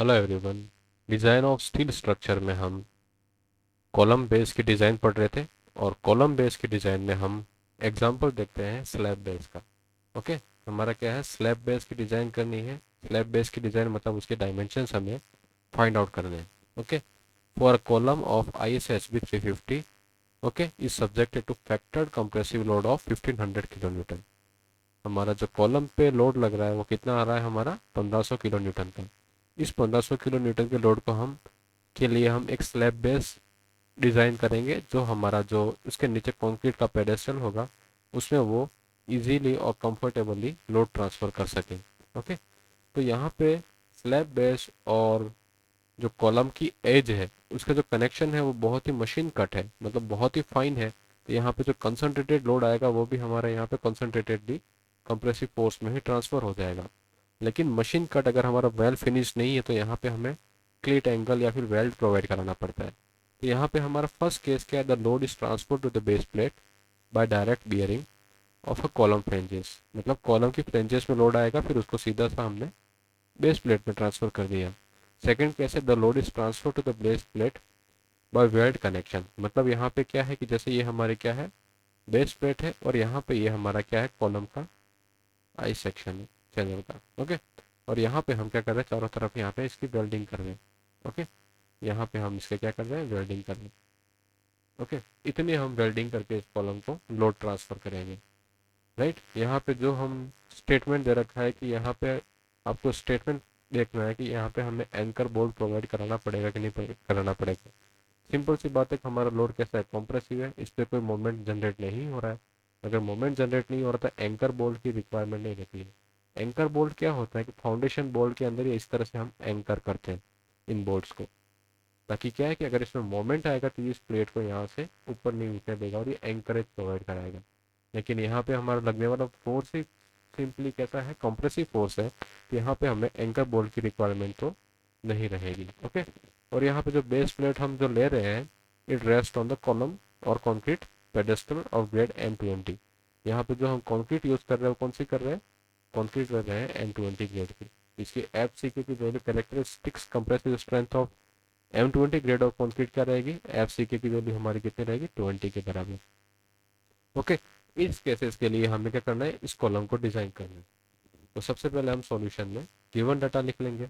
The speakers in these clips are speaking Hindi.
Hello everyone. Design of steel structure में हम कॉलम बेस की डिज़ाइन पढ़ रहे थे और कॉलम बेस की डिज़ाइन में हम एग्जांपल देखते हैं स्लैब बेस का। ओके, हमारा क्या है, स्लैब बेस की डिज़ाइन करनी है। स्लैब बेस की डिज़ाइन मतलब उसके डायमेंशंस हमें फाइंड आउट करने हैं। Okay, for column of ISHB 350 okay is subjected to factored compressive load of 1500 kilo newton. हमारा जो कॉलम पे लोड लग रहा है वो कितना आ रहा है, हमारा 1500 किलो न्यूटन का। इस 1500 किलो न्यूटन के लोड को हम के लिए हम एक स्लैब बेस डिज़ाइन करेंगे, जो हमारा जो उसके नीचे कंक्रीट का पेडेस्टल होगा उसमें वो इजीली और कंफर्टेबली लोड ट्रांसफ़र कर सकें। ओके, तो यहाँ पे स्लैब बेस और जो कॉलम की एज है उसका जो कनेक्शन है वो बहुत ही मशीन कट है, मतलब बहुत ही फाइन है। तो यहाँ पे जो कंसंट्रेटेड लोड आएगा वो भी हमारे यहाँ पे कंसंट्रेटेडली कंप्रेसिव फोर्स में ही ट्रांसफ़र हो जाएगा। लेकिन मशीन कट अगर हमारा वेल फिनिश नहीं है तो यहाँ पे हमें क्लीट एंगल या फिर वेल्ड प्रोवाइड कराना पड़ता है। तो यहाँ पे हमारा फर्स्ट केस क्या है, the load is transfer to the base plate by direct bearing of a column flanges. मतलब कॉलम की फ्रेंजेस में लोड आएगा, फिर उसको सीधा सा हमने बेस प्लेट में ट्रांसफर कर दिया। सेकंड केस है, the load is transfer to the base plate by weld connection. मतलब यहाँ पे क्या है कि जैसे ये हमारे क्या है, बेस प्लेट है और यहाँ पे ये हमारा क्या है, कॉलम का आई सेक्शन है चैनल का। ओके, और यहाँ पे हम क्या कर रहे हैं, चारों तरफ यहाँ पे इसकी वेल्डिंग कर रहे हैं। ओके, यहाँ पे हम इसके क्या कर रहे हैं, वेल्डिंग कर रहे हैं। ओके, इतनी हम वेल्डिंग करके इस कॉलम को लोड ट्रांसफर करेंगे। राइट, यहाँ पे जो हम स्टेटमेंट दे रखा है कि यहाँ पे आपको स्टेटमेंट देखना है कि यहाँ पे हमें एंकर बोल्ट प्रोवाइड कराना पड़ेगा कि नहीं कराना पड़ेगा। सिंपल सी बात है कि हमारा लोड कैसा है, कॉम्प्रेसिव है, इस पर कोई मोमेंट जनरेट नहीं हो रहा है। अगर मोमेंट जनरेट नहीं हो रहा तो एंकर बोल्ट की रिक्वायरमेंट नहीं रहती है। एंकर बोल्ट क्या होता है कि फाउंडेशन बोल्ट के अंदर ही इस तरह से हम एंकर करते हैं इन बोल्ट्स को, ताकि क्या है कि अगर इसमें मोमेंट आएगा तो ये इस प्लेट को यहाँ से ऊपर नहीं उठने देगा और ये एंकरेज प्रोवाइड कराएगा। लेकिन यहाँ पे हमारा लगने वाला फोर्स ही सिंपली कैसा है, कंप्रेसिव फोर्स है, तो यहाँ पे हमें एंकर बोल्ट की रिक्वायरमेंट तो नहीं रहेगी। ओके, और यहाँ पे जो बेस प्लेट हम जो ले रहे हैं, it rest on the column और concrete pedestal of grade M20। यहाँ पे जो हम कंक्रीट यूज कर रहे हैं वो कौन सी कर रहे हैं, कंक्रीट कर रहे हैं M20 ग्रेड की। इसकी FCK की value, characteristics compressive strength of M20 grade of concrete क्या रहेगी, FCK की वैल्यू हमारी कितनी रहेगी, 20 के बराबर। ओके, इस केसेस के लिए हमें क्या करना है, इस कॉलम को डिजाइन करना है। तो सबसे पहले हम सॉल्यूशन में गिवन डाटा लिख लेंगे।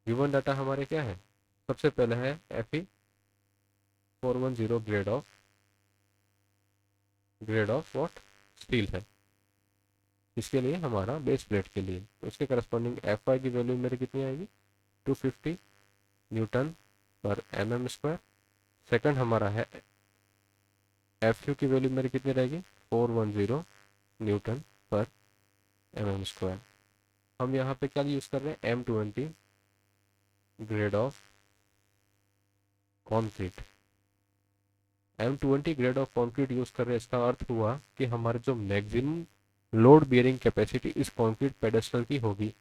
गिवन डाटा हमारे क्या है, सबसे पहले है Fe410 grade of what, steel है। इसके लिए हमारा बेस प्लेट के लिए तो उसके करस्पॉन्डिंग Fy की वैल्यू मेरी कितनी आएगी, 250 न्यूटन पर mm स्क्वायर। सेकंड हमारा है Fu की वैल्यू मेरी कितनी रहेगी, 410 न्यूटन पर mm स्क्वायर। हम यहाँ पे क्या यूज़ कर रहे हैं, M20 grade of concrete. M20 grade of concrete use कर रहे हैं, इसका अर्थ हुआ कि हमारे जो मैक्सिमम लोड बियरिंग कैपेसिटी इस कॉन्क्रीट पेडेस्टल की होगी,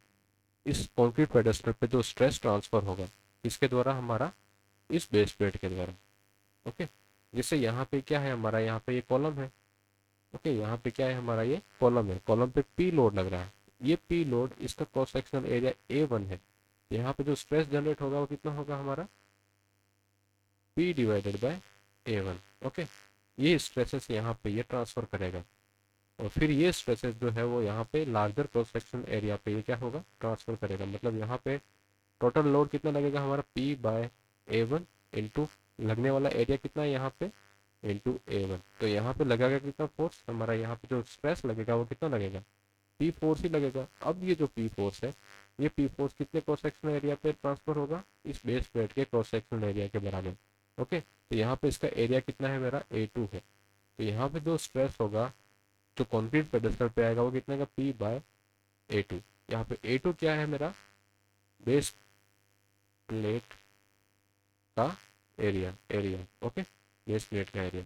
इस कॉन्क्रीट पेडेस्टल पे जो स्ट्रेस ट्रांसफर होगा इसके द्वारा, हमारा इस बेस प्लेट के द्वारा। ओके, जिससे यहाँ पे क्या है, हमारा यहाँ पे ये कॉलम है। ओके, यहाँ पे क्या है, हमारा ये कॉलम है, कॉलम पे पी लोड लग रहा है। ये पी लोड, इसका क्रॉस सेक्शनल एरिया A1 है। यहाँ पे जो स्ट्रेस जनरेट होगा वो कितना होगा, हमारा P divided by A1। Okay, ये स्ट्रेसेस यहाँ पे ये ट्रांसफर करेगा और फिर ये स्ट्रेसेस जो है वो यहाँ पे लार्जर क्रॉस सेक्शन एरिया पे ये क्या होगा, ट्रांसफर करेगा। मतलब यहाँ पे टोटल लोड कितना लगेगा, हमारा P/A1 इंटू लगने वाला एरिया कितना है यहाँ पे, इंटू A1। तो यहाँ पे लगेगा कितना फोर्स, हमारा यहाँ पे जो स्ट्रेस लगेगा वो कितना लगेगा, P फोर्स ही लगेगा। अब ये जो P फोर्स है, ये P फोर्स कितने क्रॉस सेक्शन एरिया पे ट्रांसफर होगा, इस बेस प्लेट के क्रॉस सेक्शन एरिया के बराबर। ओके, तो यहाँ पे इसका एरिया कितना है, मेरा A2 है। तो यहाँ पे जो स्ट्रेस होगा जो कंक्रीट पेडेस्टल पे आएगा वो कितने का, P/A2। यहाँ पे A2 क्या है, मेरा बेस प्लेट का एरिया, ओके, बेस प्लेट का area.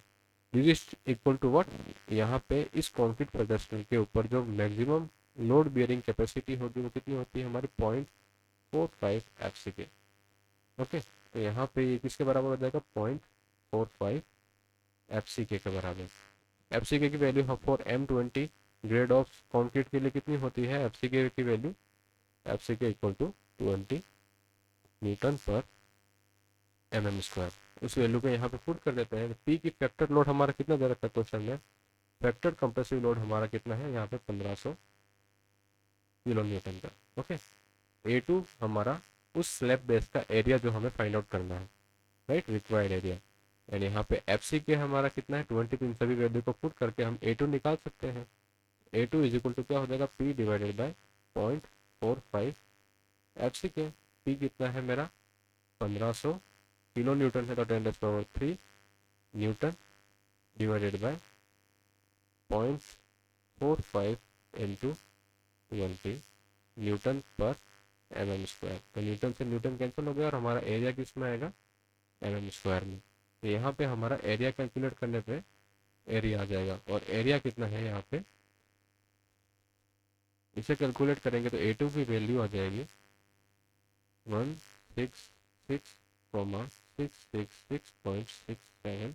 This is equal to what, यहाँ पे इस कंक्रीट पेडेस्टल के ऊपर जो मैक्सिमम लोड बियरिंग कैपेसिटी होगी वो कितनी होती है, हमारी 0.45 FCK। ओके, तो यहाँ पे ये किसके बराबर हो जाएगा, 0.45 FCK के बराबर। FCK की value for M20 grade of concrete के लिए कितनी होती है, FCK की value, FCK equal to 20 newton पर mm स्क्वायर। उस वैल्यू को यहाँ पे पुट कर देते हैं। पी की फैक्टर लोड हमारा कितना दे रखा है क्वेश्चन में, फैक्टर कंप्रेसिव लोड हमारा कितना है यहाँ पे 1500 किलो न्यूटन का। ओके, A2 हमारा उस स्लैब बेस का एरिया जो हमें फाइंड आउट करना है, राइट, रिक्वायर्ड एरिया। एंड यहाँ पे FC के हमारा कितना है 20। इन सभी वैल्यू को पुट करके हम A2 निकाल सकते हैं। A2 इज इक्वल टू क्या हो जाएगा, P डिवाइडेड बाई 0.45 FC के। P कितना है मेरा 1500 किलो न्यूटन है, तो 10⁻³ Newton divided by 0.45 into 20 newton पर mm स्क्वायर। तो न्यूटन से न्यूटन कैंसिल हो गया और हमारा एरिया किस में आएगा, mm स्क्वायर में। तो यहाँ पे हमारा एरिया कैलकुलेट करने पे एरिया आ जाएगा, और एरिया कितना है यहाँ पे, इसे कैलकुलेट करेंगे तो A2 की वैल्यू आ जाएगी 166,666.67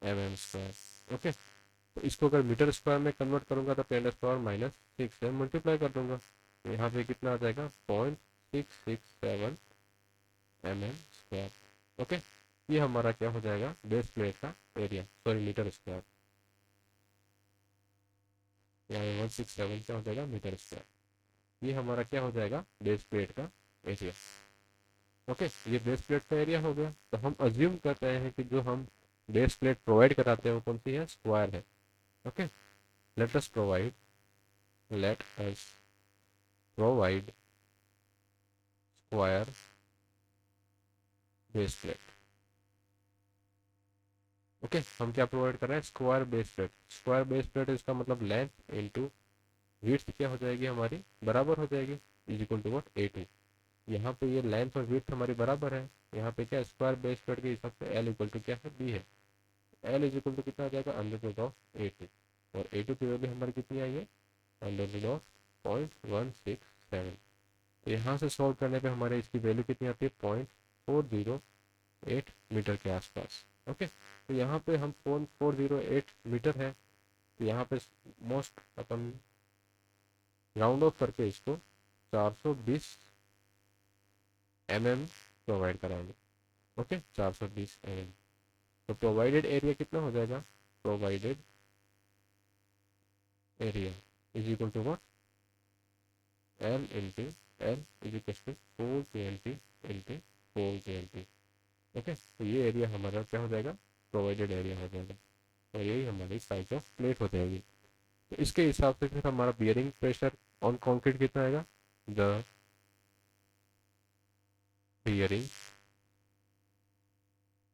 mm स्क्वायर। ओके, तो इसको अगर मीटर स्क्वायर में कन्वर्ट करूंगा तो 10⁻⁻6 से मल्टीप्लाई कर दूंगा, तो यहाँ पे कितना आ जाएगा 0.667 mm स्क्वायर। ओके, ये हमारा क्या हो जाएगा बेस प्लेट का एरिया, सॉरी मीटर स्क्वायर। यहाँ 167 क्या हो जाएगा मीटर स्क्वायर। ये हमारा क्या हो जाएगा बेस प्लेट का एरिया। ओके, ये बेस प्लेट का एरिया हो गया। तो हम अज्यूम करते हैं कि जो हम बेस प्लेट प्रोवाइड कराते हैं वो कौन सी है, स्क्वायर है। Okay, let us provide square base plate। Okay, हम क्या प्रोवाइड कर रहे हैं, square base plate. Square base plate इसका मतलब लेंथ इनटू विड्थ क्या हो जाएगी हमारी, बराबर हो जाएगी, is equal to what, A2। यहाँ पे ये लेंथ और विड्थ हमारी बराबर है। यहाँ पे क्या स्क्वायर बेस प्लेट के हिसाब से L इक्वल टू क्या है, B है। L इज इक्वल टू कितना आ जाएगा, √A2। और A2 की वैल्यू हमारी कितनी आई है, √0.167। तो यहाँ से सॉल्व करने पे हमारे इसकी वैल्यू कितनी आती है, 0.408 मीटर के आसपास। ओके, तो यहाँ पे हम 0.408 मीटर है, तो यहाँ पे मोस्ट अपन राउंड ऑफ करके इसको 420 mm प्रोवाइड कराएंगे। Okay, 420 mm। तो प्रोवाइडेड एरिया कितना हो जाएगा, provided area is equal to what, L into L is equal to 420 into 420। Okay, तो ये एरिया हमारा क्या हो जाएगा, प्रोवाइडेड एरिया हो जाएगा, और यही हमारी साइज ऑफ प्लेट हो जाएगी। तो इसके हिसाब से फिर हमारा बियरिंग प्रेशर ऑन कंक्रीट कितना आएगा, the bearing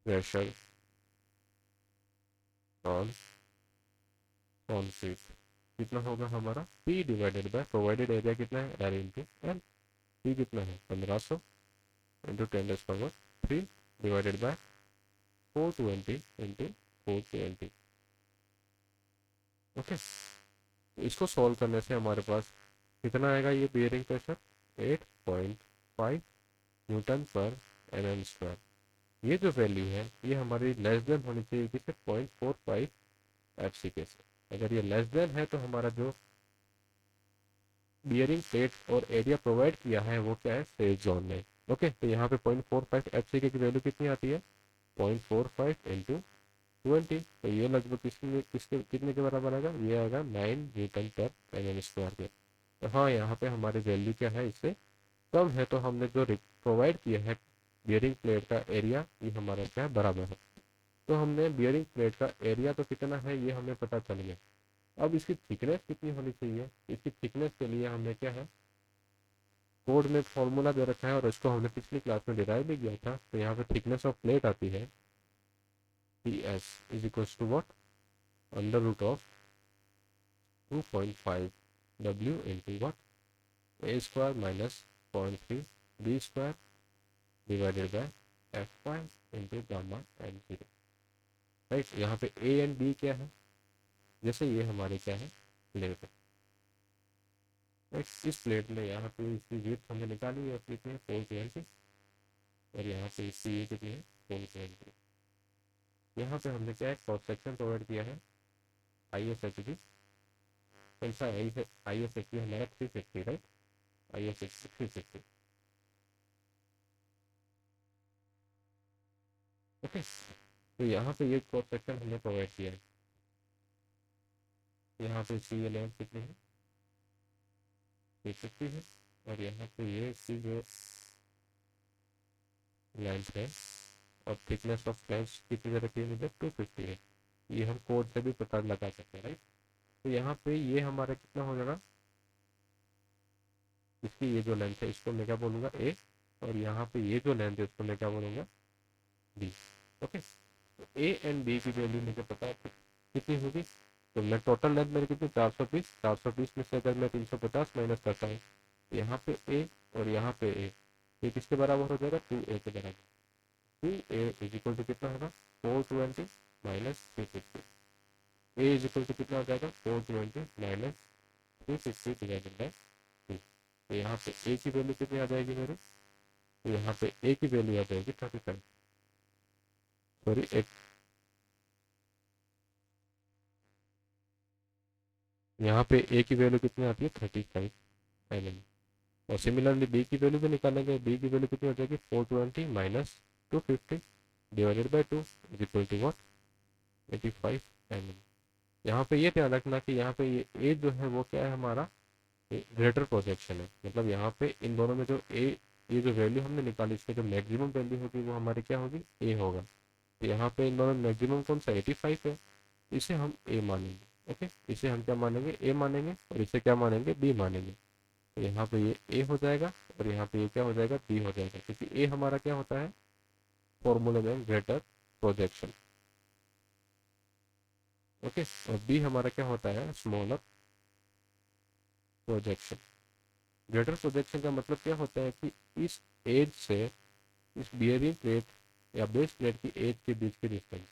pressure on concrete कितना होगा हमारा, P divided by provided area कितना है, L इंटू L। P कितना है 1500 into 10⁻³ divided by 420 into 420। Okay, इसको सॉल्व करने से हमारे पास कितना आएगा, ये बियरिंग प्रेशर 8.5 न्यूटन पर mm स्क्वायर। ये जो वैल्यू है ये हमारी लेस देन होनी चाहिए किससे, 0.45 FC के से। अगर ये लेस देन है तो हमारा जो बियरिंग प्लेट और एरिया प्रोवाइड किया है वो क्या है, सेफ जोन में। ओके, तो यहाँ पे 0.45 FC की वैल्यू कितनी आती है, 0.45 इंटू 20। तो ये लगभग किसके कितने के बराबर आएगा, ये आएगा 9 न्यूटन पर mm स्क्वायर के। तो हाँ, यहाँ पे हमारी वैल्यू क्या है, इससे कम है, तो हमने जो प्रोवाइड किया है बियरिंग प्लेट का एरिया ये हमारा क्या है, बराबर है। तो हमने बियरिंग प्लेट का एरिया तो कितना है ये हमें पता चल गया। अब इसकी थिकनेस कितनी होनी चाहिए, इसकी थिकनेस के लिए हमने क्या है, कोड में फॉर्मूला दे रखा है और इसको हमने पिछली क्लास में डिराइव भी किया था। तो यहाँ पे थिकनेस ऑफ प्लेट आती है PS is equal to what, √2.5 W into what, A square minus 0.3 B square divided by Fy into gamma m0। Right, यहाँ पे A एंड B क्या है, जैसे ये हमारे क्या है प्लेट है। इस प्लेट में यहाँ पे इसकी विड्थ हमने निकाली है, कितनी है 420, और यहाँ पे इसकी ये कितनी है 420। यहाँ पे हमने क्या है क्रॉस सेक्शन प्रोवाइड किया है ISHB, कौन सा ISHB हमारा 360, राइट, ISHB 360। ओके, तो यहाँ पे ये क्रॉस सेक्शन हमने प्रोवाइड किया है। यहाँ पे इसकी ये लेंथ कितनी है, 350 है, और यहाँ पे ये इसकी जो लेंथ है और थिकनेस ऑफ फ्लैंज कितनी रखी है मुझे, 250 है। ये हम कोड से भी पता लगा सकते हैं, राइट। तो यहाँ पे ये हमारा कितना हो जाएगा, इसकी ये जो लेंथ है इसको मैं क्या बोलूँगा, ए, और यहाँ पे ये जो लेंथ है उसको मैं क्या बोलूँगा, बी। ओके, तो ए एंड बी की वैल्यू मुझे पता है कितनी होगी। तो मैं टोटल लेंथ मेरी कितनी, 420, 420 में से अगर मैं 350 माइनस करता हूँ, यहाँ पे ए और यहाँ पे ए, ये किसके बराबर हो जाएगा, 2a के बराबर। 2a इज इक्वल टू कितना होगा, 420 minus 350। A is equal to कितना हो जाएगा, 420 माइनस 350 डिवाइडेड बाय 2। तो यहाँ पे ए की वैल्यू कितनी आ जाएगी मेरे, तो यहाँ पे ए की वैल्यू आ जाएगी 35, सॉरी यहाँ पे ए की वैल्यू कितनी आती है, 35 mm। और सिमिलरली बी की वैल्यू भी निकालेंगे, बी की वैल्यू कितनी हो जाएगी, 420 minus 250 divided by 2 is equal to what, 85 mm। यहाँ पे ये ध्यान रखना कि यहाँ पे ये ए जो है वो क्या है हमारा, ग्रेटर प्रोजेक्शन है। मतलब यहाँ पे इन दोनों में जो ए, ये जो वैल्यू हमने निकाली इसमें जो मैक्सिमम वैल्यू होगी वो हमारी क्या होगी, ए होगा। तो यहाँ पे इन दोनों में मैक्सिमम कौन सा, 85 है, इसे हम ए मानेंगे। ओके, इसे हम क्या मानेंगे, ए मानेंगे, और इसे क्या मानेंगे, बी मानेंगे। तो यहाँ पे ये ए हो जाएगा और यहाँ पे ये क्या हो जाएगा, बी हो जाएगा, क्योंकि ए हमारा क्या होता है फॉर्मूले में, ग्रेटर प्रोजेक्शन। ओके, और बी हमारा क्या होता है, स्मॉलर प्रोजेक्शन। ग्रेटर प्रोजेक्शन का मतलब क्या होता है कि इस एज से इस बियरिंग प्लेट या बेस प्लेट की एज के बीच की डिस्टेंस,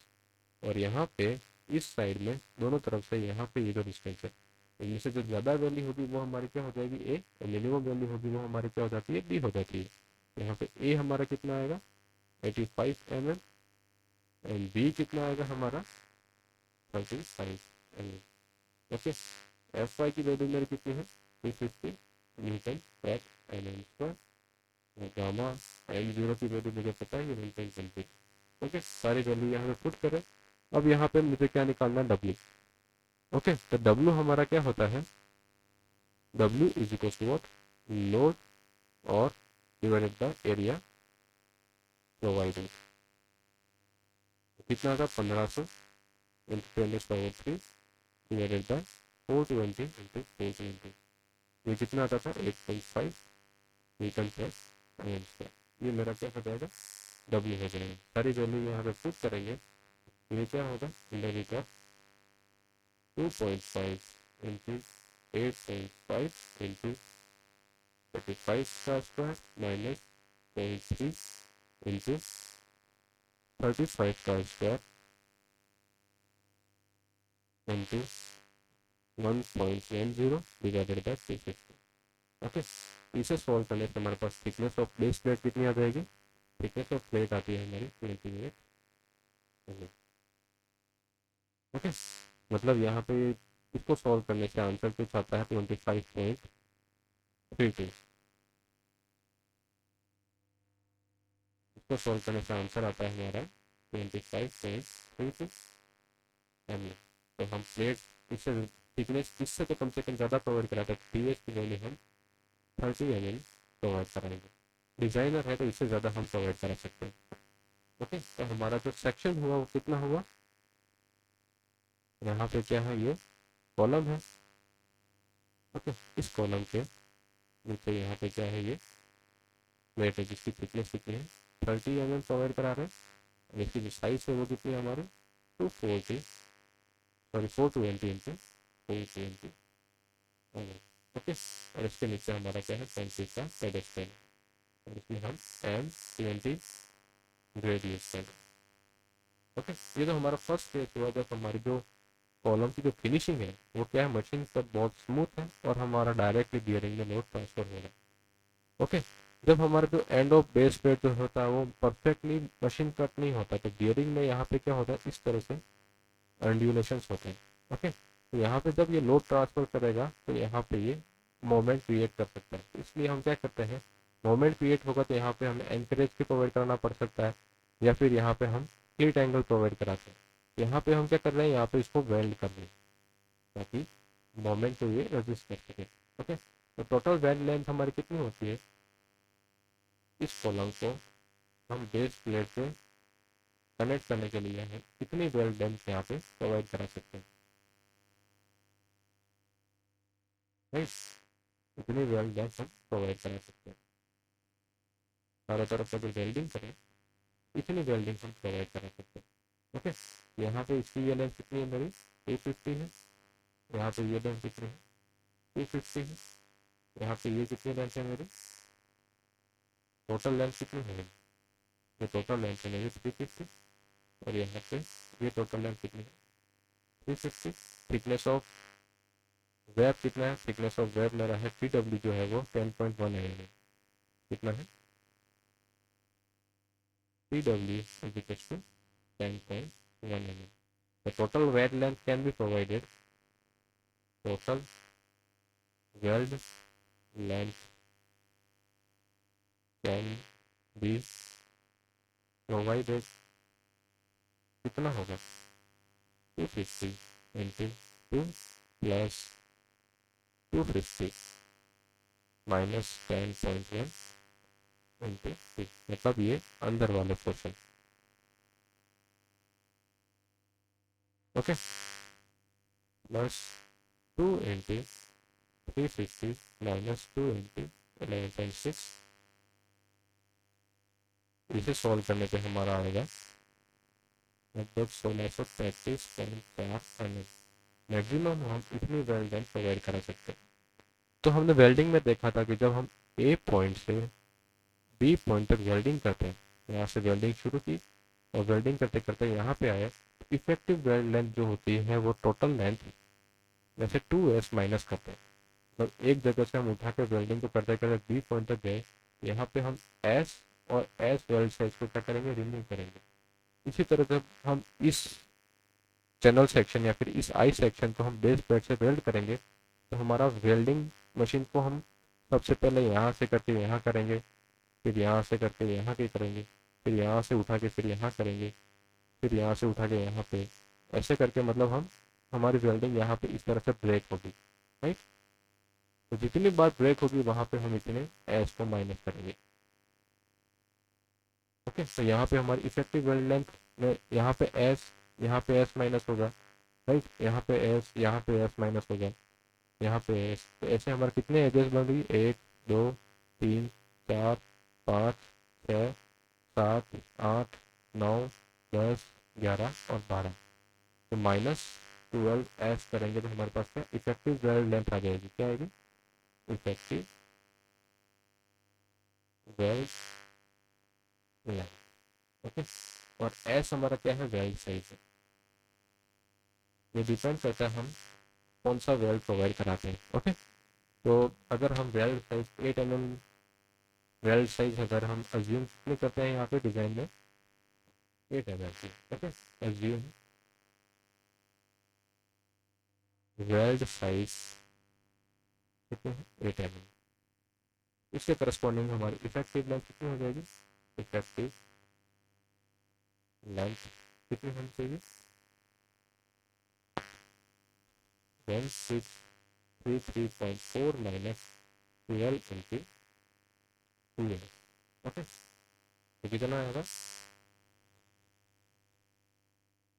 और यहाँ पे इस साइड में दोनों तरफ से यहाँ पे ये जो डिस्टेंस है, इनमें से जो ज़्यादा वैल्यू होगी वो हमारी क्या हो जाएगी, ए, और मिनिमम वैल्यू होगी वो हमारी क्या हो जाती है, बी हो जाती है। यहाँ पे ए हमारा कितना आएगा, 85 mm, एंड बी कितना आएगा हमारा, 35 mm। ओके, एफ वाई की वैल्यू मेरी कितनी है, 350 न्यूटन पर M square. Gamma M zero की वैल्यू मुझे पता है, ये 1.20। ओके, सारी वैल्यू यहाँ पे पुट करें। अब यहाँ पे मुझे क्या निकालना है, डब्ल्यू। ओके, तो डब्ल्यू हमारा क्या होता है, W is equal to what, load और डिवाइडेड बाय एरिया प्रोवाइडेड। कितना था, 1500 इंटू 10⁻³ डिवाइडेड बाय 420 इंटू 420। ये कितना आता था, 8.5 न्यूटन पर एम स्क्वायर। ये मेरा क्या हो जाएगा, डब्ल्यू हो जाएगा। सारी वैल्यू यहाँ पे पुट करेंगे, ये क्या होगा, इंटू का 2.5 इंटू 8.5 इंटू 35 का स्क्वायर माइनस 0.3 इंटू 35 का square into 1.10 divided by 350। Okay, इसे सॉल्व करने से हमारे पास थिकनेस ऑफ बेस प्लेट कितनी आ जाएगी, थिकनेस ऑफ प्लेट आती है हमारी 28। ओके, मतलब यहाँ पे इसको सॉल्व करने से आंसर कुछ आता है 25.32। इसको सॉल्व करने से आंसर आता है हमारा 25.32 mm। तो हम प्लेट इससे थिकनेस इससे तो कम से कम ज़्यादा प्रोवाइड कराते हैं, टी एच की वैल्यू हम 30 mm प्रोवाइड कराएंगे। डिज़ाइनर है तो इससे ज़्यादा हम प्रोवाइड करा सकते हैं। ओके, तो हमारा जो सेक्शन हुआ वो कितना हुआ, यहाँ पे क्या है, ये कॉलम है। ओके, इस कॉलम के नीचे यहाँ पे क्या है, ये प्लेट है जिसकी थिकनेस कितनी है, 30 mm प्रोवाइड करा रहे हैं। और इसकी जो साइज है वो कितनी है हमारी, 240, सॉरी 420 इंटू 420। ओके, और इसके नीचे हमारा क्या है, 20 का पेडेस्टल, और इसमें हम M20 ग्रेड यूज करें। ओके, ये तो हमारा फर्स्ट फेज हुआ जब हमारी जो कॉलम की जो फिनिशिंग है वो क्या है, मशीन पर बहुत स्मूथ है और हमारा डायरेक्टली बियरिंग में लोड ट्रांसफर हो रहा है। ओके, जब हमारा जो एंड ऑफ बेस प्लेट जो होता है वो परफेक्टली मशीन कट नहीं होता, तो बियरिंग में यहाँ पे क्या होता है, इस तरह से अंड्यूलेशंस होते हैं। ओके, तो यहाँ पे जब ये लोड ट्रांसफर करेगा तो यहाँ पे ये मोमेंट क्रिएट कर सकता है। इसलिए हम क्या करते हैं, मोमेंट क्रिएट होगा तो यहाँ पे हमें एंकरेज भी प्रोवाइड करना पड़ सकता है। या फिर यहाँ पे हम स्लिट एंगल प्रोवाइड कराते हैं। यहाँ पे हम क्या कर रहे हैं, यहाँ पे इसको वेल्ड कर रहे हैं ताकि मोमेंट को ये रेजिस्ट कर सके। ओके, तो टोटल वेल्ड लेंथ हमारी कितनी होती है, इस कॉलम को हम बेस प्लेट से कनेक्ट करने के लिए हम कितनी वेल्ड लेंथ यहाँ पे प्रोवाइड करा सकते हैं, राइट। इतनी वेल्ड लेंथ हम प्रोवाइड करा सकते हैं, चारों तरफ से जो वेल्डिंग करें इतनी वेल्डिंग हम प्रोवाइड करा सकते हैं। ओके, यहाँ पे इसकी ये लेंथ कितनी है मेरी, 850 है। यहाँ पे ये लेंथ कितनी है, 250 है। यहाँ पे ये कितनी लेंथ है मेरी, टोटल लेंथ कितनी है मेरी, ये टोटल लेंथ है मेरी 350। और यहाँ पे ये टोटल लेंथ कितनी है, 350। थिकनेस ऑफ वेब कितना है, थिकनेस ऑफ वेब मेरा है TW जो है वो 10.1 है। कितना है, TW is equals to 10.1 mm. The total weld length can be provided. Total weld length can be provided. कितना होगा, 250 into 2 plus 250 minus 10.1 into 2, मतलब ये अंदर वाले portion. Okay, plus 2 into 350 minus 2 into 11.6। इसे सॉल्व करने पे हमारा आएगा लगभग 1635.4 mm। मैक्सिमम हम इतनी वेल्ड लेंथ प्रोवाइड करा सकते हैं। तो हमने वेल्डिंग में देखा था कि जब हम ए पॉइंट से बी पॉइंट तक वेल्डिंग करते हैं, यहाँ से वेल्डिंग शुरू की और वेल्डिंग करते करते यहाँ पे आए, इफेक्टिव वेल्ड लेंथ जो होती है वो टोटल लेंथ में से 2s माइनस करते हैं। मतलब एक जगह से हम उठा के वेल्डिंग को करते करते बी पॉइंट तक गए, यहाँ पे हम एस और एस वेल्ड साइज को क्या करेंगे, रिमूव करेंगे। इसी तरह जब हम इस चैनल सेक्शन या फिर इस आई सेक्शन को हम बेस प्लेट से वेल्ड करेंगे, तो हमारा वेल्डिंग मशीन को हम सबसे पहले यहाँ से करके यहाँ करेंगे, फिर यहाँ से करके यहाँ के करेंगे, फिर यहाँ से उठा के फिर यहाँ करेंगे, फिर यहाँ से उठा के यहाँ पे, ऐसे करके मतलब हम हमारी वेल्डिंग यहाँ पे इस तरह से ब्रेक होगी, राइट। तो जितनी बार ब्रेक होगी वहाँ पे हम इतने एस को माइनस करेंगे। ओके, तो यहाँ पे हमारी इफेक्टिव वेल्ड लेंथ में यहाँ पे एस माइनस होगा, राइट। यहाँ पे एस माइनस होगा, यहाँ पे एस। तो ऐसे हमारे कितने एजेस बन रही, 1 2 3 4 5 6 7 8 9 10 11 और 12। तो -12s करेंगे तो हमारे पास क्या इफेक्टिव वेल्ड लेंथ आ जाएगी, क्या आएगी, इफेक्टिव वेल्ड लेंथ। ओके, और एस हमारा क्या है, वेल्ड साइज है। ये डिपेंड करता है हम कौन सा वेल्ड प्रोवाइड कराते हैं। ओके, तो अगर हम weld size 8 mm weld size अगर हम अज्यूम कितने करते हैं यहाँ पे डिजाइन में, 8 mm की। ओके, अज्यूम वेल्ड साइज कितने हैं, 8 mm। इसके करस्पॉन्डिंग हमारी इफेक्टिव लेंथ कितनी हो जाएगी, इफेक्टिव लेंथ कितनी होनी चाहिए, 1633.4 माइनस 12 इंटू 2। ओके, तो कितना आएगा,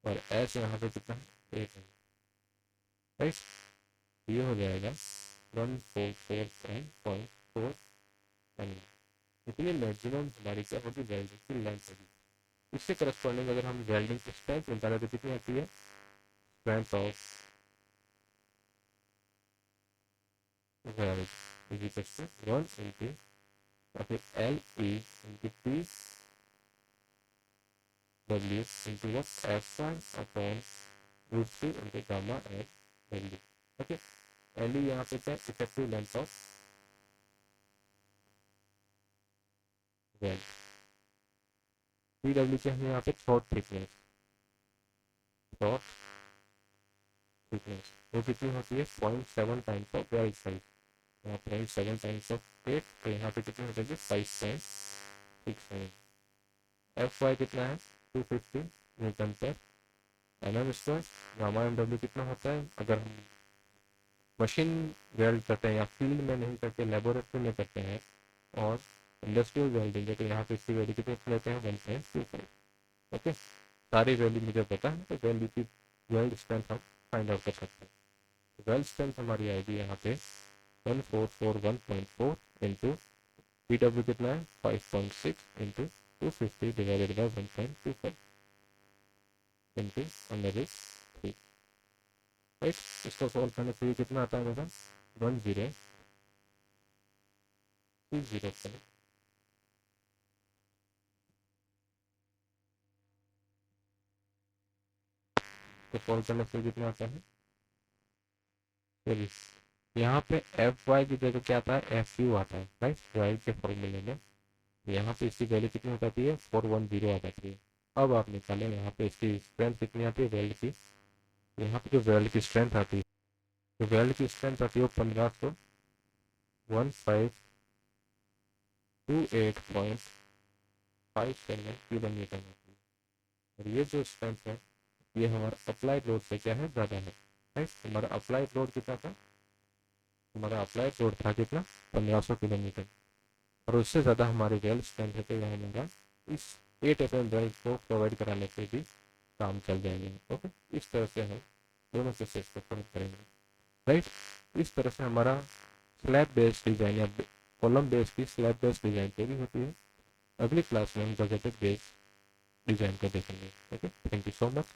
और एस यहाँ पे कितना है, 8 है, राइट। ये हो जाएगा 1447.4 mm। इतनी मैक्सिमम हमारी क्या होगी, वेल्डिंग की लेंथ होगी। इससे करस्पॉन्डिंग अगर हम वेल्डिंग की स्ट्रेंथ निकालें तो कितनी आती है, strength of weld is equal to 1 into L E into T W into F one upon √2 into gamma L W. Okay, L E यहाँ पे क्या, effective length of weld. T W के हमें यहाँ पे थ्रोट थिकनेस, थ्रोट थिकनेस वो कितनी होती है, 0.7 टाइम्स ऑफ वेल्ड साइज। यहाँ 0.7 टाइम्स ऑफ 8, तो यहाँ पे कितनी हो जाएगी, 5.67। एफ वाई कितना है 250 न्यूटन पर M square. Gamma M W कितना होता है अगर हम मशीन वेल्ड करते हैं या फील्ड में नहीं करते लेबोरेटरी में करते हैं और इंडस्ट्रियल वेल्डिंग है तो यहाँ पे इसकी वैल्यू कितने लेते हैं 1.25। ओके, सारी वैल्यू मुझे पता है तो वैल्यू की वेल्ड स्ट्रेंथ हम फाइंड आउट कर सकते हैं। वेल्ड स्ट्रेंथ हमारी आएगी यहाँ पे 1441.4 इंटू पी डब्ल्यू कितना है 5.6 into 250 divided by 1.25 into under root 3। Right, इसको सॉल्व करने से ये कितना आता है मेरा 10.207। तो सॉल्व करने से कितना आता है चलिए, यहाँ पे एफ वाई की जगह क्या आता है एफ यू आता है राइट ड्राइव के फॉर्मूले में। यहाँ पे इसकी वैल्यू कितनी हो जाती है 410 आ जाती है। अब आप निकालें यहाँ पे इसकी स्ट्रेंथ कितनी आती है वेल्ड की। यहाँ पे जो वेल्ड की स्ट्रेंथ आती है जो वेल्ड की स्ट्रेंथ आती है वो 1528.57 किलो न्यूटन आती है। और ये जो स्ट्रेंथ है ये हमारा अप्लाइड लोड से क्या है ज़्यादा है राइट। हमारा अप्लाइड लोड कितना था हमारा अप्लाइड लोड था कितना 1500 किलोमीटर और उससे ज़्यादा हमारे वेल्ड स्ट्रेंथ है तो यह हमारा इस 8 FM वेल्ड को प्रोवाइड कराने से भी काम चल जाएंगे। ओके, इस तरह से हम दोनों केसेस को कनेक्ट करेंगे राइट। इस तरह से हमारा स्लैब बेस्ड डिज़ाइन या कॉलम बेस्ड की स्लैब बेस्ड डिज़ाइन पे भी होती है। अगली क्लास में हम गजेटेड बेस्ड डिज़ाइन को देखेंगे। Okay, thank you so much.